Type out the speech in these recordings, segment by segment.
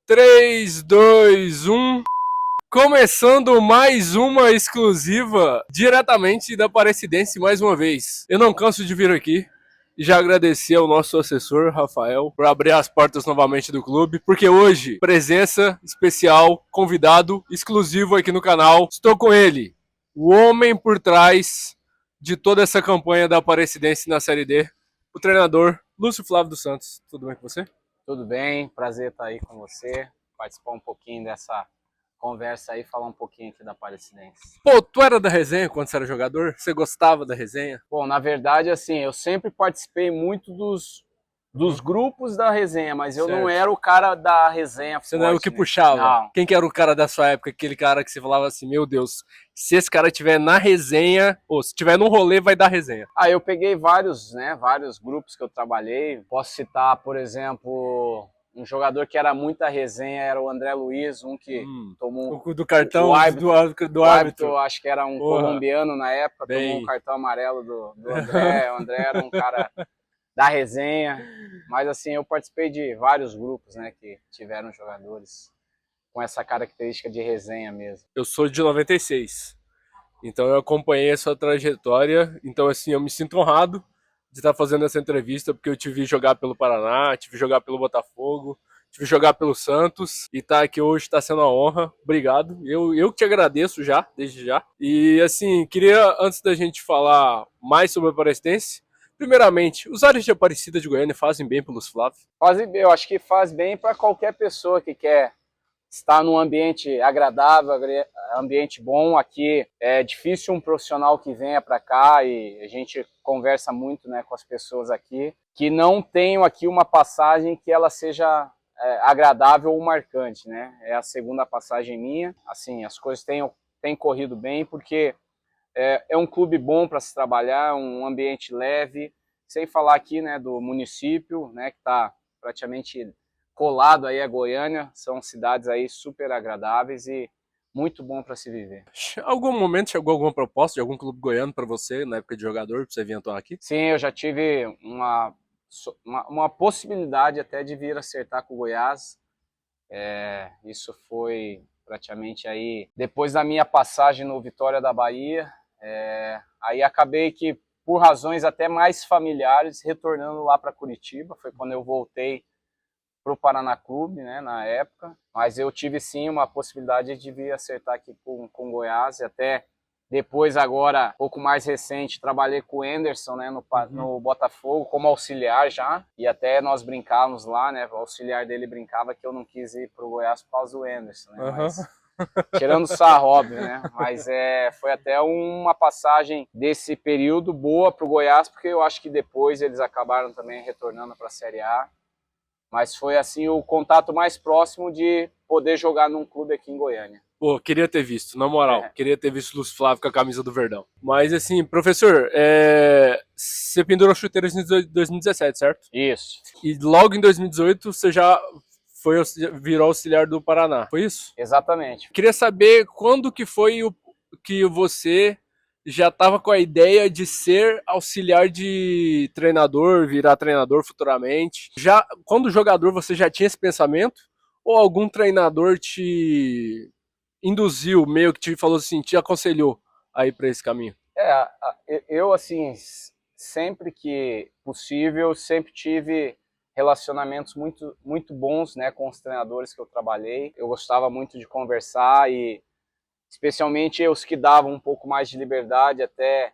3, 2, 1. Começando mais uma exclusiva diretamente da Aparecidense mais uma vez. Eu não canso de vir aqui e já agradecer ao nosso assessor, Rafael, por abrir as portas novamente do clube, porque hoje, presença especial, convidado exclusivo aqui no canal. Estou com ele, o homem por trás de toda essa campanha da Aparecidense na Série D, o treinador Lúcio Flávio dos Santos. Tudo bem com você? Tudo bem, prazer estar aí com você, participar um pouquinho dessa conversa aí, falar um pouquinho aqui da Aparecidense. Pô, tu era da resenha quando você era jogador? Você gostava da resenha? Bom, na verdade, assim, eu sempre participei muito dos grupos da resenha, mas eu não Certo. era o cara da resenha Você não era o forte, que né? puxava? Não. Quem que era o cara da sua época? Aquele cara que você falava assim, meu Deus, se esse cara tiver na resenha, ou se tiver num rolê, vai dar resenha. Ah, eu peguei vários grupos que eu trabalhei. Posso citar, por exemplo, um jogador que era muita resenha, era o André Luiz, um que tomou O do cartão o árbitro. do O árbitro, árbitro. acho que era um Porra, colombiano na época, tomou um bem. cartão amarelo do André. O André era um cara da resenha. Mas assim, eu participei de vários grupos, né, que tiveram jogadores com essa característica de resenha mesmo. Eu sou de 96, então eu acompanhei a sua trajetória. Então, assim, eu me sinto honrado de estar fazendo essa entrevista, porque eu te vi jogar pelo Paraná, te vi jogar pelo Botafogo, te vi jogar pelo Santos, e estar aqui hoje está sendo uma honra. Obrigado. Eu que te agradeço já, desde já. E, assim, queria, antes da gente falar mais sobre a Aparecidense, primeiramente, os áreas de Aparecida de Goiânia fazem bem pelos Flávio? Eu acho que faz bem para qualquer pessoa que quer estar num ambiente agradável, ambiente bom. Aqui é difícil um profissional que venha para cá, e a gente conversa muito, né, com as pessoas aqui, que não tenham aqui uma passagem que ela seja agradável ou marcante, né? É a segunda passagem minha. Assim, as coisas têm corrido bem, porque é um clube bom para se trabalhar, um ambiente leve, sem falar aqui, né, do município, né, que está praticamente colado aí a Goiânia. São cidades aí super agradáveis e muito bom para se viver. Algum momento chegou alguma proposta de algum clube goiano para você, na época de jogador, para você vir atuar aqui? Sim, eu já tive uma possibilidade até de vir acertar com o Goiás. Isso foi praticamente aí depois da minha passagem no Vitória da Bahia. Aí acabei que, por razões até mais familiares, retornando lá para Curitiba. Foi quando eu voltei para o Paraná Clube, né, na época. Mas eu tive sim uma possibilidade de vir acertar aqui com Goiás, e até depois, agora, um pouco mais recente, trabalhei com o Anderson, né, no Botafogo, como auxiliar já, e até nós brincávamos lá, né, o auxiliar dele brincava que eu não quis ir para o Goiás por causa do Anderson, né, mas tirando sarro, óbvio, né? Mas foi até uma passagem desse período boa para o Goiás, porque eu acho que depois eles acabaram também retornando para a Série A. Mas foi assim o contato mais próximo de poder jogar num clube aqui em Goiânia. Pô, queria ter visto, na moral. É, Queria ter visto o Lúcio Flávio com a camisa do Verdão. Mas, assim, professor, você pendurou chuteiras em 2017, certo? isso, E logo em 2018 você já virou auxiliar do Paraná, foi isso? exatamente. Queria saber quando que foi que você já estava com a ideia de ser auxiliar de treinador, virar treinador futuramente. Já quando jogador você já tinha esse pensamento? Ou algum treinador te induziu, meio que te falou assim, te aconselhou a ir para esse caminho? Eu assim, sempre que possível, sempre tive relacionamentos muito bons, né, com os treinadores que eu trabalhei. Eu gostava muito de conversar, e especialmente os que davam um pouco mais de liberdade, até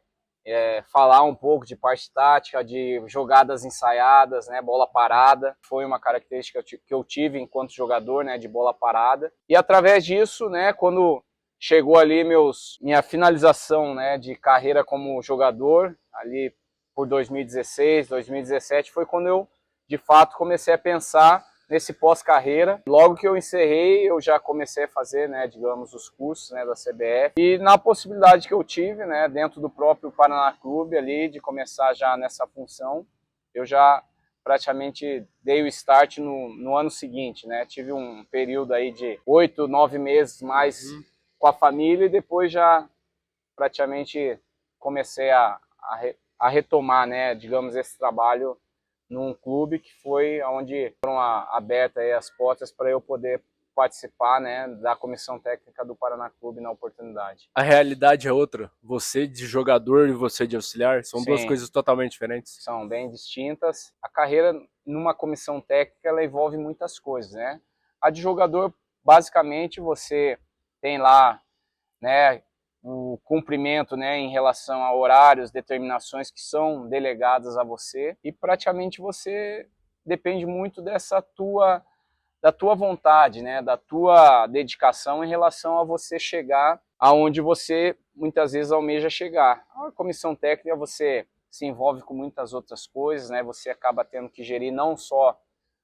falar um pouco de parte tática, de jogadas ensaiadas, né, bola parada. Foi uma característica que eu tive enquanto jogador, né, de bola parada. E através disso, né, quando chegou ali minha finalização, né, de carreira como jogador, ali por 2016, 2017, foi quando eu, de fato, comecei a pensar nesse pós-carreira. Logo que eu encerrei, eu já comecei a fazer, né, digamos, os cursos, né, da CBF. E na possibilidade que eu tive, né, dentro do próprio Paraná Clube ali, de começar já nessa função, eu já praticamente dei o start no ano seguinte, né? Tive um período aí de 8, 9 meses mais com a família, e depois já praticamente comecei a retomar, né, digamos, esse trabalho num clube que foi onde foram abertas aí as portas para eu poder participar, né, da comissão técnica do Paraná Clube na oportunidade. A realidade é outra. Você de jogador e você de auxiliar são duas Sim, coisas totalmente diferentes. são bem distintas. A carreira numa comissão técnica ela envolve muitas coisas, né? A de jogador, basicamente, você tem lá, né, o cumprimento, né, em relação a horários, determinações que são delegadas a você, e praticamente você depende muito da tua vontade, né, da tua dedicação em relação a você chegar aonde você muitas vezes almeja chegar. A comissão técnica você se envolve com muitas outras coisas, né, você acaba tendo que gerir não só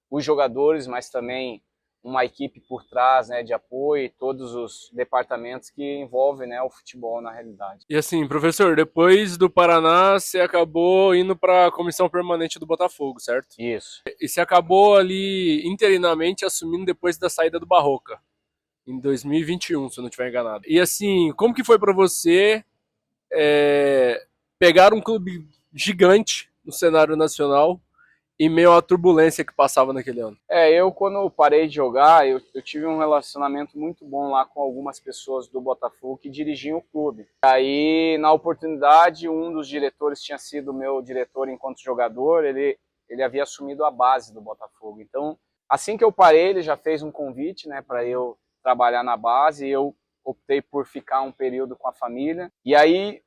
os jogadores, mas também uma equipe por trás, né, de apoio e todos os departamentos que envolvem, né, o futebol na realidade. E assim, professor, depois do Paraná, você acabou indo para a comissão permanente do Botafogo, certo? Isso. E você acabou ali interinamente assumindo depois da saída do Barroca, em 2021, se eu não estiver enganado. E assim, como que foi para você pegar um clube gigante no cenário nacional em meio à turbulência que passava naquele ano? Eu quando parei de jogar, eu tive um relacionamento muito bom lá com algumas pessoas do Botafogo que dirigiam o clube. Aí, na oportunidade, um dos diretores tinha sido meu diretor enquanto jogador, ele havia assumido a base do Botafogo. Então, assim que eu parei, ele já fez um convite, né, para eu trabalhar na base, e eu optei por ficar um período com a família. E aí,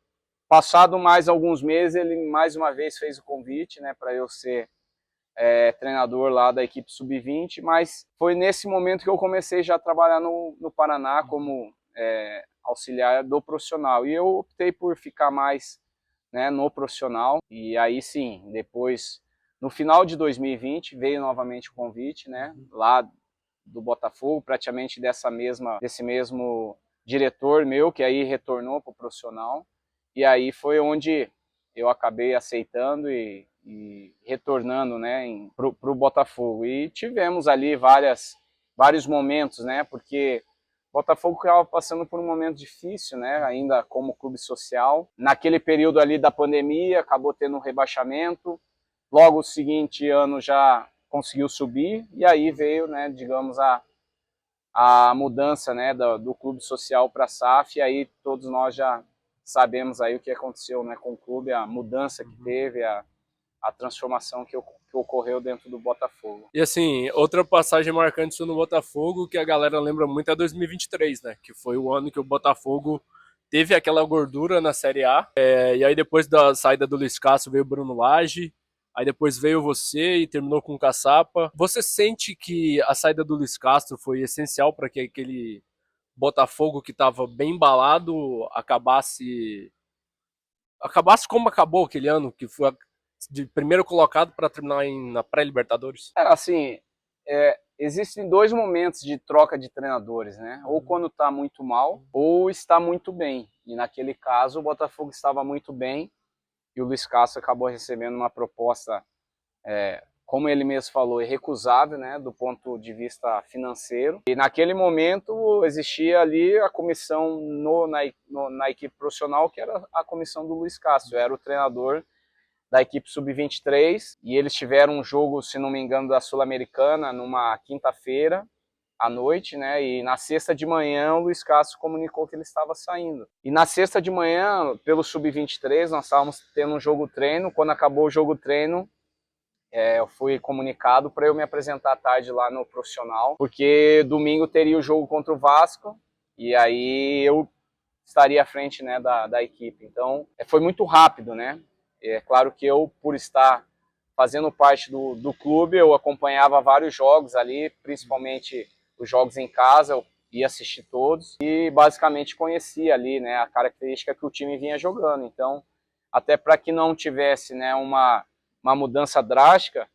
passado mais alguns meses, ele mais uma vez fez o convite, né, para eu ser treinador lá da equipe sub-20, mas foi nesse momento que eu comecei já a trabalhar no Paraná como auxiliar do profissional, e eu optei por ficar mais, né, no profissional. E aí sim, depois, no final de 2020, veio novamente o convite, né, lá do Botafogo, praticamente desse mesmo diretor meu, que aí retornou para o profissional, e aí foi onde eu acabei aceitando e retornando, né, para o Botafogo. E tivemos ali vários momentos, né, porque o Botafogo estava passando por um momento difícil, né, ainda como clube social. Naquele período ali da pandemia, acabou tendo um rebaixamento. Logo o seguinte ano já conseguiu subir, e aí veio, né, digamos, a mudança, né, do clube social para a SAF, e aí todos nós já sabemos aí o que aconteceu, né, com o clube, a mudança que teve, a transformação que ocorreu dentro do Botafogo. E assim, outra passagem marcante no Botafogo que a galera lembra muito é 2023, né? Que foi o ano que o Botafogo teve aquela gordura na Série A. E aí depois da saída do Luiz Castro veio o Bruno Lage. Aí depois veio você e terminou com o Caçapa. Você sente que a saída do Luiz Castro foi essencial para que aquele Botafogo que estava bem embalado acabasse como acabou aquele ano, que foi de primeiro colocado para terminar na pré-Libertadores? Assim, existem dois momentos de troca de treinadores, né? Ou quando está muito mal, ou está muito bem. E naquele caso, o Botafogo estava muito bem e o Luiz Castro acabou recebendo uma proposta, como ele mesmo falou, irrecusável, né, do ponto de vista financeiro. E naquele momento existia ali a comissão na equipe profissional, que era a comissão do Luiz Castro. Eu era o treinador da equipe sub-23, e eles tiveram um jogo, se não me engano, da Sul-Americana numa quinta-feira à noite, né? E na sexta de manhã o Luiz Castro comunicou que ele estava saindo. E na sexta de manhã, pelo sub-23, nós estávamos tendo um jogo treino. Quando acabou o jogo treino, eu fui comunicado para eu me apresentar à tarde lá no profissional, porque domingo teria o jogo contra o Vasco, e aí eu estaria à frente, né, da equipe. Então, foi muito rápido, né? É claro que eu, por estar fazendo parte do clube, eu acompanhava vários jogos ali, principalmente os jogos em casa, eu ia assistir todos e basicamente conhecia ali, né, a característica que o time vinha jogando. Então, até para que não tivesse, né, uma mudança drástica,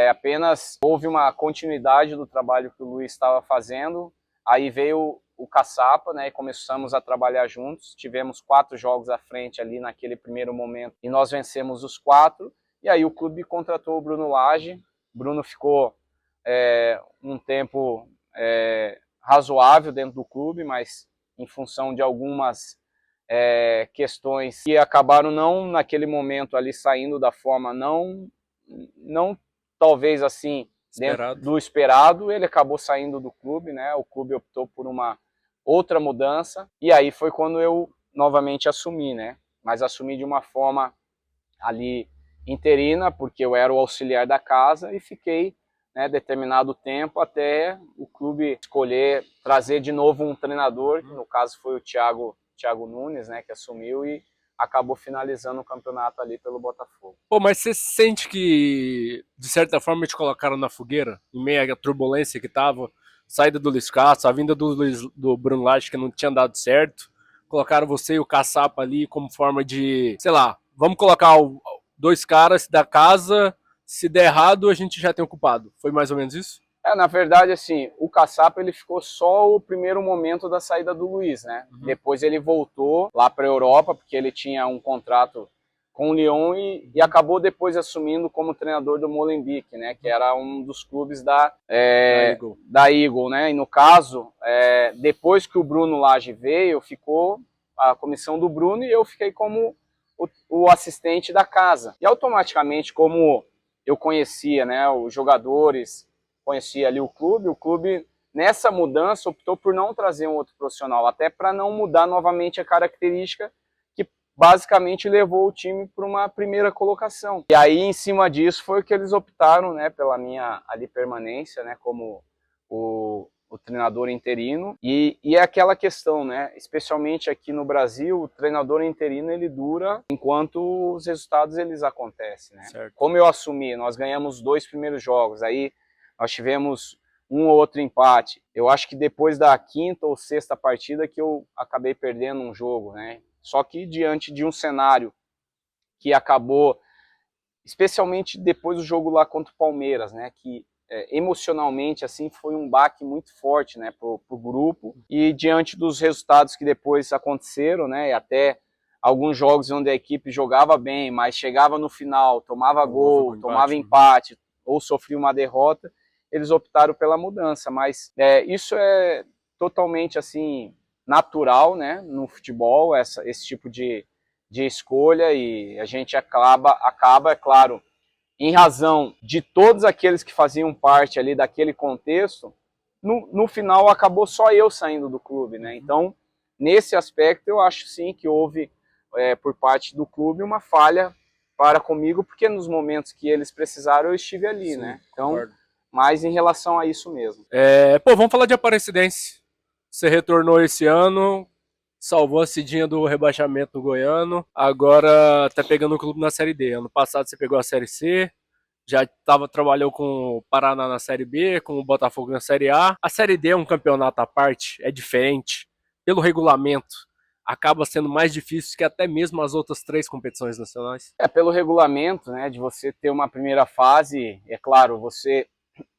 apenas houve uma continuidade do trabalho que o Luiz estava fazendo. Aí veio o Caçapa, né, e começamos a trabalhar juntos. Tivemos 4 jogos à frente ali naquele primeiro momento e nós vencemos os 4. E aí o clube contratou o Bruno Lage. Bruno ficou um tempo razoável dentro do clube, mas em função de algumas questões que acabaram não naquele momento ali saindo da forma não não talvez assim Esperado. dentro do esperado, ele acabou saindo do clube, né? O clube optou por uma outra mudança e aí foi quando eu novamente assumi, né? Mas assumi de uma forma ali interina, porque eu era o auxiliar da casa e fiquei, né, determinado tempo até o clube escolher trazer de novo um treinador, que no caso foi o Thiago Nunes, né, que assumiu e acabou finalizando o campeonato ali pelo Botafogo. Pô, mas você sente que, de certa forma, te colocaram na fogueira, em meio à turbulência que tava, saída do Luiz Castro, a vinda do Bruno Lage, que não tinha dado certo, colocaram você e o Caçapa ali como forma de, sei lá, vamos colocar dois caras da casa, se der errado a gente já tem o culpado. Foi mais ou menos isso? Na verdade, assim, o Caçapa ele ficou só o primeiro momento da saída do Luiz, né? Depois ele voltou lá para a Europa, porque ele tinha um contrato com o Lyon e acabou depois assumindo como treinador do Molenbeek, né? Que era um dos clubes da Eagle, né? E no caso, depois que o Bruno Lage veio, ficou a comissão do Bruno e eu fiquei como o assistente da casa. E automaticamente, como eu conhecia, né, os jogadores, conhecia ali o clube nessa mudança optou por não trazer um outro profissional, até para não mudar novamente a característica que basicamente levou o time para uma primeira colocação. E aí em cima disso foi que eles optaram, né, pela minha ali permanência, né, como o treinador interino e é aquela questão, né, especialmente aqui no Brasil, o treinador interino ele dura enquanto os resultados eles acontecem, né? Certo. Como eu assumi, nós ganhamos 2 primeiros jogos, aí nós tivemos um ou outro empate. Eu acho que depois da 5ª ou 6ª partida que eu acabei perdendo um jogo, né? Só que diante de um cenário que acabou, especialmente depois do jogo lá contra o Palmeiras, né? Que emocionalmente assim foi um baque muito forte, né, pro grupo e diante dos resultados que depois aconteceram, né, e até alguns jogos onde a equipe jogava bem, mas chegava no final, tomava gol, tomava empate ou sofria uma derrota, eles optaram pela mudança, mas isso é totalmente assim natural, né, no futebol, esse tipo de escolha e a gente acaba, é claro, em razão de todos aqueles que faziam parte ali daquele contexto, no final acabou só eu saindo do clube, né? Então, nesse aspecto, eu acho sim que houve, por parte do clube, uma falha para comigo, porque nos momentos que eles precisaram, eu estive ali, sim, né? Então, concordo. Mas em relação a isso mesmo. Pô, vamos falar de Aparecidense. Você retornou esse ano, salvou a Cidinha do rebaixamento do Goiano, agora tá pegando o clube na Série D. Ano passado você pegou a Série C, já trabalhou com o Paraná na Série B, com o Botafogo na Série A. A Série D é um campeonato à parte, é diferente. Pelo regulamento, acaba sendo mais difícil que até mesmo as outras 3 competições nacionais. Pelo regulamento, né, de você ter uma primeira fase, é claro, você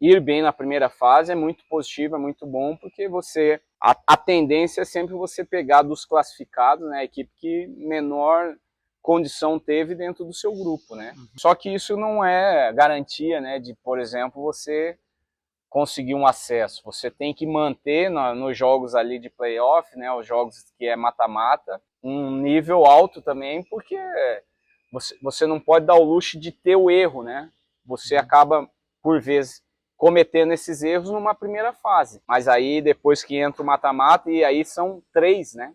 ir bem na primeira fase é muito positivo, é muito bom, porque você a tendência é sempre você pegar dos classificados, né, a equipe que menor condição teve dentro do seu grupo, né? Só que isso não é garantia, né, de, por exemplo, você conseguir um acesso. Você tem que manter nos jogos ali de playoff, né, os jogos que é mata-mata, um nível alto também, porque você não pode dar o luxo de ter o erro, né? Você acaba, por vezes, cometendo esses erros numa primeira fase. Mas aí, depois que entra o mata-mata, e aí são 3, né?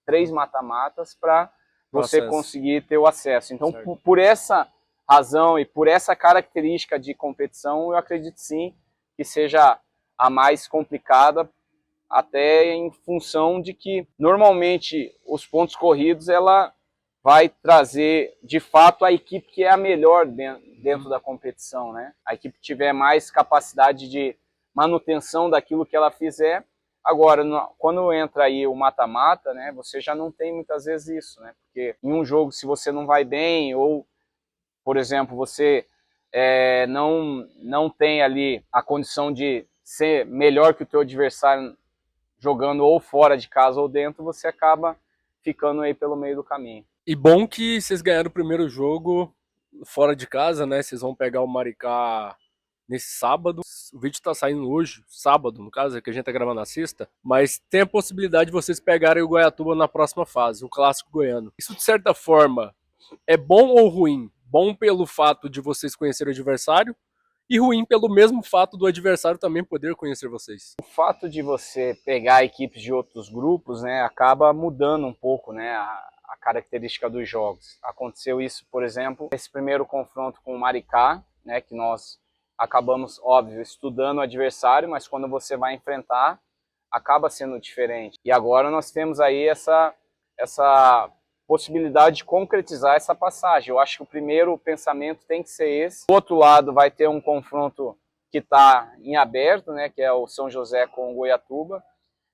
3 mata-matas para você conseguir ter o acesso. Então, por essa razão e por essa característica de competição, eu acredito sim que seja a mais complicada, até em função de que, normalmente, os pontos corridos, ela vai trazer, de fato, a equipe que é a melhor dentro da competição, né? A equipe que tiver mais capacidade de manutenção daquilo que ela fizer. Agora, quando entra aí o mata-mata, né, você já não tem muitas vezes isso, né? Porque em um jogo, se você não vai bem, ou, por exemplo, você não tem ali a condição de ser melhor que o teu adversário jogando ou fora de casa ou dentro, você acaba ficando aí pelo meio do caminho. E bom que vocês ganharam o primeiro jogo fora de casa, né? Vocês vão pegar o Maricá nesse sábado. O vídeo tá saindo hoje, sábado, no caso, é que a gente tá gravando na sexta. Mas tem a possibilidade de vocês pegarem o Goiatuba na próxima fase, o clássico goiano. Isso, de certa forma, é bom ou ruim? Bom pelo fato de vocês conhecerem o adversário e ruim pelo mesmo fato do adversário também poder conhecer vocês. O fato de você pegar equipes de outros grupos, né, acaba mudando um pouco, né, a característica dos jogos. Aconteceu isso, por exemplo, nesse primeiro confronto com o Maricá, né, que nós acabamos, óbvio, estudando o adversário, mas quando você vai enfrentar, acaba sendo diferente. E agora nós temos aí essa possibilidade de concretizar essa passagem. Eu acho que o primeiro pensamento tem que ser esse. Do outro lado vai ter um confronto que está em aberto, né, que é o São José com o Goiatuba.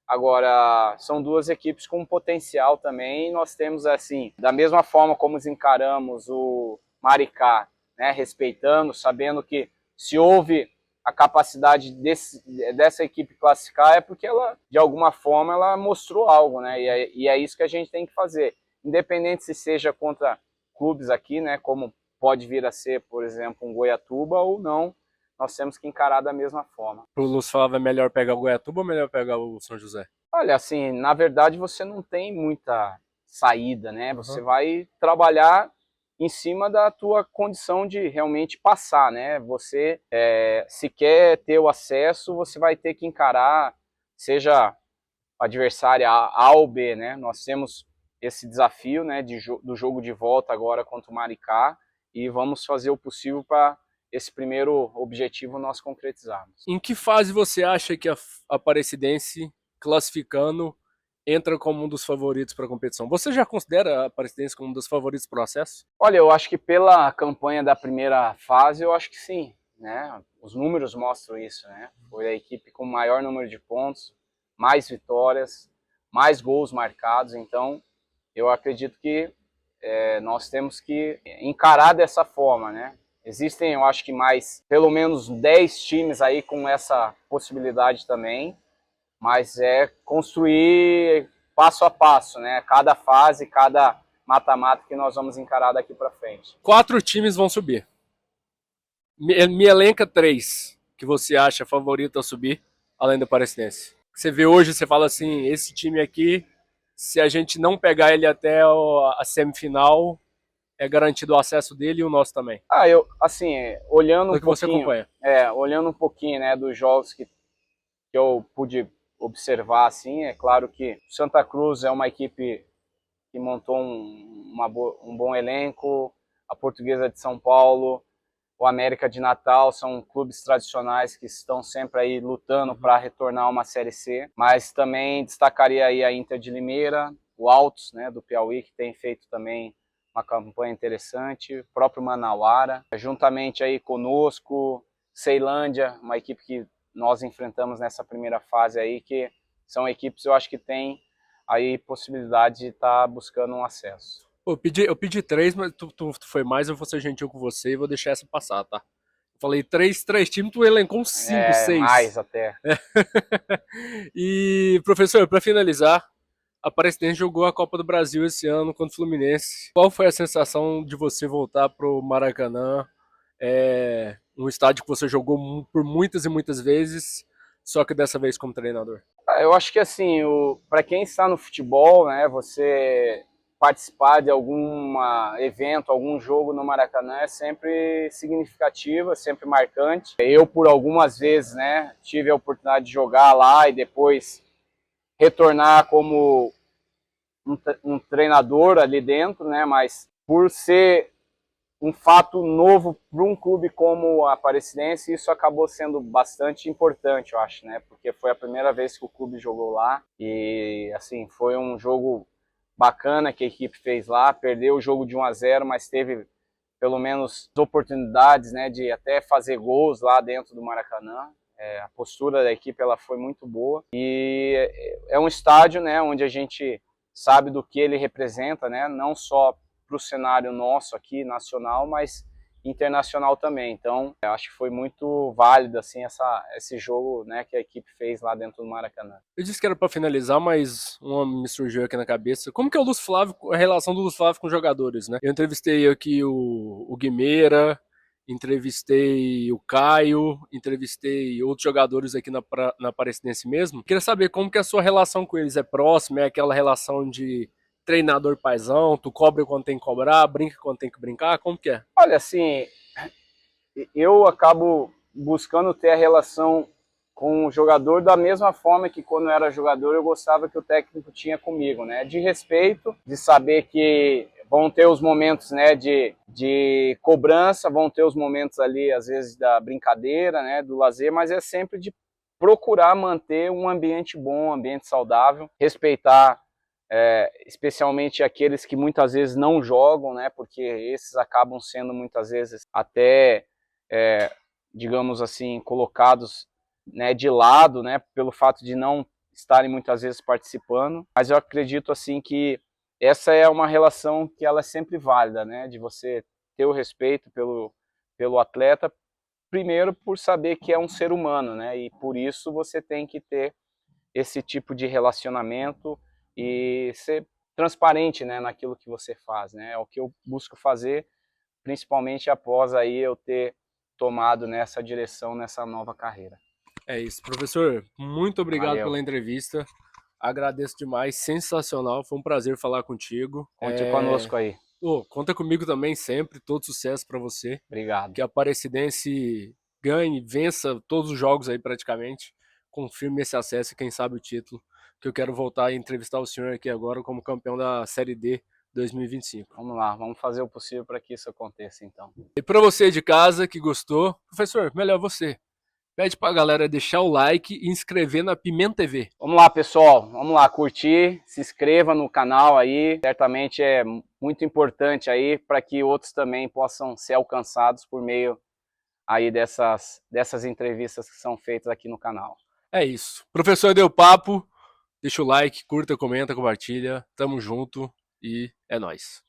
Agora, são duas equipes com potencial também. Nós temos, assim, da mesma forma como encaramos o Maricá, né, respeitando, sabendo que se houve a capacidade dessa equipe classificar é porque ela, de alguma forma, ela mostrou algo, né, e é isso que a gente tem que fazer. Independente se seja contra clubes aqui, né, como pode vir a ser, por exemplo, um Goiatuba ou não, nós temos que encarar da mesma forma. Pro Lúcio falava, é melhor pegar o Goiatuba ou melhor pegar o São José? Olha, assim, na verdade você não tem muita saída, né? Você vai trabalhar em cima da tua condição de realmente passar, né? Você, se quer ter o acesso, você vai ter que encarar, seja o adversário A ou B, né? Nós temos esse desafio, né, do jogo de volta agora contra o Maricá e vamos fazer o possível para esse primeiro objetivo nós concretizarmos. Em que fase você acha que a Aparecidense, classificando, entra como um dos favoritos para a competição? Você já considera a Aparecidense como um dos favoritos para o acesso? Olha, eu acho que pela campanha da primeira fase, eu acho que sim, né? Os números mostram isso, né? Foi a equipe com maior número de pontos, mais vitórias, mais gols marcados, então eu acredito que nós temos que encarar dessa forma, né? Existem, eu acho que pelo menos 10 times aí com essa possibilidade também, mas é construir passo a passo, né? Cada fase, cada mata-mata que nós vamos encarar daqui para frente. 4 times vão subir. Me elenca 3 que você acha favorito a subir, além do Aparecidense. Você vê hoje, você fala assim, esse time aqui, se a gente não pegar ele até a semifinal, é garantido o acesso dele e o nosso também. Eu, assim, olhando um que você pouquinho, acompanha. Olhando um pouquinho, né, dos jogos que eu pude observar, assim, é claro que o Santa Cruz é uma equipe que montou um bom elenco, a Portuguesa de São Paulo, o América de Natal, são clubes tradicionais que estão sempre aí lutando para retornar a uma Série C, mas também destacaria aí a Inter de Limeira, o Altos, né, do Piauí, que tem feito também uma campanha interessante, o próprio Manauara, juntamente aí conosco, Ceilândia, uma equipe que nós enfrentamos nessa primeira fase aí, que são equipes, eu acho que tem aí possibilidade de estar buscando um acesso. Eu pedi 3, mas tu foi mais, eu vou ser gentil com você e vou deixar essa passar, tá? Eu falei 3 times, tu elencou uns 5, 6. Mais até. E, professor, para finalizar, a Aparecidense jogou a Copa do Brasil esse ano contra o Fluminense. Qual foi a sensação de você voltar pro Maracanã? Um estádio que você jogou por muitas e muitas vezes, só que dessa vez como treinador. Eu acho que assim, para quem está no futebol, né, você participar de algum evento, algum jogo no Maracanã é sempre significativo, é sempre marcante. Eu, por algumas vezes, né, tive a oportunidade de jogar lá e depois retornar como um treinador ali dentro, né, mas por ser um fato novo para um clube como a Aparecidense, isso acabou sendo bastante importante, eu acho, né? Porque foi a primeira vez que o clube jogou lá e, assim, foi um jogo bacana que a equipe fez lá, perdeu o jogo de 1-0, mas teve pelo menos oportunidades, né, de até fazer gols lá dentro do Maracanã. A postura da equipe ela foi muito boa e é um estádio, né, onde a gente sabe do que ele representa, né? Não só para o cenário nosso aqui, nacional, mas internacional também. Então, eu acho que foi muito válido assim, esse jogo, né, que a equipe fez lá dentro do Maracanã. Eu disse que era para finalizar, mas uma me surgiu aqui na cabeça. Como que é o Lúcio Flávio, a relação do Lúcio Flávio com os jogadores, né? Eu entrevistei aqui o Guimeira, entrevistei o Caio, entrevistei outros jogadores aqui na Aparecidense mesmo. Queria saber como que é a sua relação com eles. É próxima? É aquela relação de treinador paizão, tu cobra quando tem que cobrar, brinca quando tem que brincar, como que é? Olha, assim, eu acabo buscando ter a relação com o jogador da mesma forma que quando eu era jogador eu gostava que o técnico tinha comigo, né? De respeito, de saber que vão ter os momentos, né, de cobrança, vão ter os momentos ali, às vezes, da brincadeira, né, do lazer, mas é sempre de procurar manter um ambiente bom, um ambiente saudável, respeitar especialmente aqueles que muitas vezes não jogam, né, porque esses acabam sendo muitas vezes até, digamos assim, colocados, né, de lado, né, pelo fato de não estarem muitas vezes participando, mas eu acredito assim que essa é uma relação que ela é sempre válida, né, de você ter o respeito pelo atleta, primeiro por saber que é um ser humano, né, e por isso você tem que ter esse tipo de relacionamento e ser transparente, né, naquilo que você faz, né, é o que eu busco fazer, principalmente após aí eu ter tomado nessa direção, nessa nova carreira. É isso, professor, muito obrigado Valeu. pela entrevista, agradeço demais, sensacional, foi um prazer falar contigo. Conte conosco aí. Conta comigo também sempre, todo sucesso para você, Obrigado. que a Aparecidense ganhe, vença todos os jogos aí praticamente, confirme esse acesso e quem sabe o título, que eu quero voltar a entrevistar o senhor aqui agora como campeão da Série D 2025. Vamos lá, vamos fazer o possível para que isso aconteça então. E para você de casa que gostou, professor, melhor você, pede pra galera deixar o like e inscrever na Pimenta TV. Vamos lá, pessoal, vamos lá, curtir, se inscreva no canal aí, certamente é muito importante aí para que outros também possam ser alcançados por meio aí dessas entrevistas que são feitas aqui no canal. É isso. Professor deu papo, deixa o like, curta, comenta, compartilha, tamo junto e é nóis.